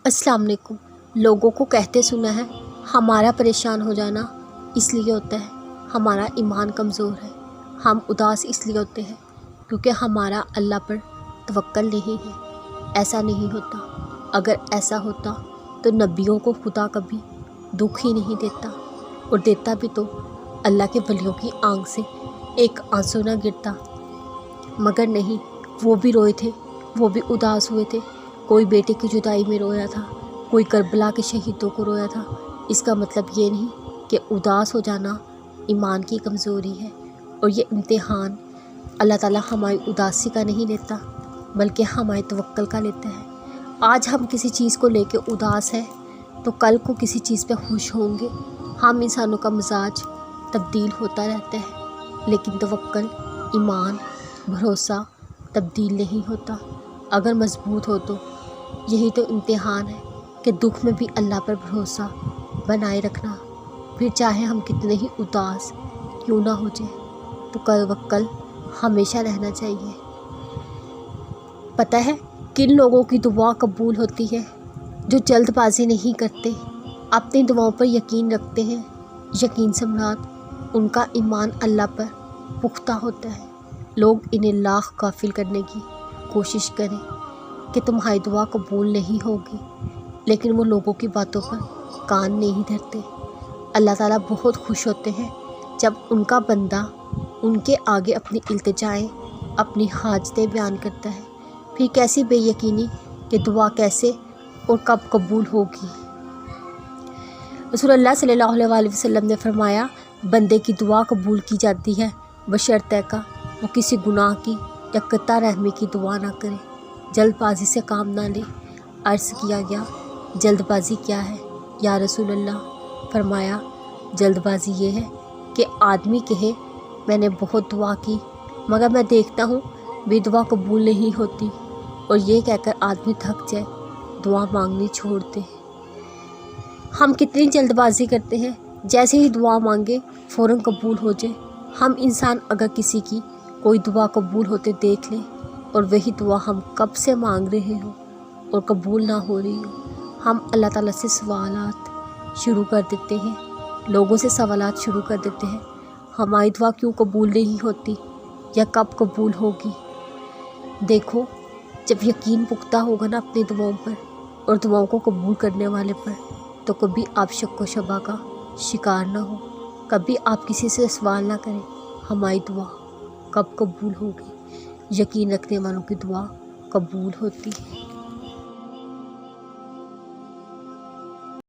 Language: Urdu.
السلام علیکم۔ لوگوں کو کہتے سنا ہے ہمارا پریشان ہو جانا اس لیے ہوتا ہے ہمارا ایمان کمزور ہے، ہم اداس اس لیے ہوتے ہیں کیونکہ ہمارا اللہ پر توکل نہیں ہے۔ ایسا نہیں ہوتا، اگر ایسا ہوتا تو نبیوں کو خدا کبھی دکھ ہی نہیں دیتا، اور دیتا بھی تو اللہ کے ولیوں کی آنکھ سے ایک آنسو نہ گرتا۔ مگر نہیں، وہ بھی روئے تھے، وہ بھی اداس ہوئے تھے۔ کوئی بیٹے کی جدائی میں رویا تھا، کوئی کربلا کے شہیدوں کو رویا تھا۔ اس کا مطلب یہ نہیں کہ اداس ہو جانا ایمان کی کمزوری ہے، اور یہ امتحان اللہ تعالیٰ ہماری اداسی کا نہیں لیتا بلکہ ہمارے توکل کا لیتا ہے۔ آج ہم کسی چیز کو لے کے اداس ہیں تو کل کو کسی چیز پہ خوش ہوں گے۔ ہم انسانوں کا مزاج تبدیل ہوتا رہتا ہے، لیکن توکل، ایمان، بھروسہ تبدیل نہیں ہوتا۔ اگر مضبوط ہو تو یہی تو امتحان ہے کہ دکھ میں بھی اللہ پر بھروسہ بنائے رکھنا، پھر چاہے ہم کتنے ہی اداس کیوں نہ ہو جائیں تو توکل ہمیشہ رہنا چاہیے۔ پتہ ہے کن لوگوں کی دعا قبول ہوتی ہے؟ جو جلد بازی نہیں کرتے، اپنی دعاؤں پر یقین رکھتے ہیں۔ یقین سے مراد ان کا ایمان اللہ پر پختہ ہوتا ہے۔ لوگ انہیں لاکھ غافل کرنے کی کوشش کریں کہ تمہاری دعا قبول نہیں ہوگی، لیکن وہ لوگوں کی باتوں پر کان نہیں دھرتے۔ اللہ تعالیٰ بہت خوش ہوتے ہیں جب ان کا بندہ ان کے آگے اپنی التجائیں، اپنی حاجتیں بیان کرتا ہے۔ پھر کیسی بے یقینی کہ دعا کیسے اور کب قبول ہوگی۔ رسول اللہ صلی اللہ علیہ وسلم نے فرمایا، بندے کی دعا قبول کی جاتی ہے بشرطہ کہ وہ کسی گناہ کی یا قطع رحمی کی دعا نہ کرے، جلد بازی سے کام نہ لے۔ عرض کیا گیا، جلد بازی کیا ہے یا رسول اللہ؟ فرمایا، جلد بازی یہ ہے کہ آدمی کہے میں نے بہت دعا کی مگر میں دیکھتا ہوں بھی دعا قبول نہیں ہوتی، اور یہ کہہ کر آدمی تھک جائے، دعا مانگنی چھوڑ دے۔ ہم کتنی جلد بازی کرتے ہیں، جیسے ہی دعا مانگے فوراً قبول ہو جائے۔ ہم انسان اگر کسی کی کوئی دعا قبول ہوتے دیکھ لیں اور وہی دعا ہم کب سے مانگ رہے ہوں اور قبول نہ ہو رہی ہو، ہم اللہ تعالیٰ سے سوالات شروع کر دیتے ہیں، لوگوں سے سوالات شروع کر دیتے ہیں، ہماری دعا کیوں قبول نہیں ہوتی یا کب قبول ہوگی۔ دیکھو، جب یقین پختہ ہوگا نا اپنی دعاؤں پر اور دعاؤں کو قبول کرنے والے پر، تو کبھی آپ شک و شبہ کا شکار نہ ہو، کبھی آپ کسی سے سوال نہ کریں ہماری دعا کب قبول ہوگی۔ یقین رکھنے والوں کی دعا قبول ہوتی ہے۔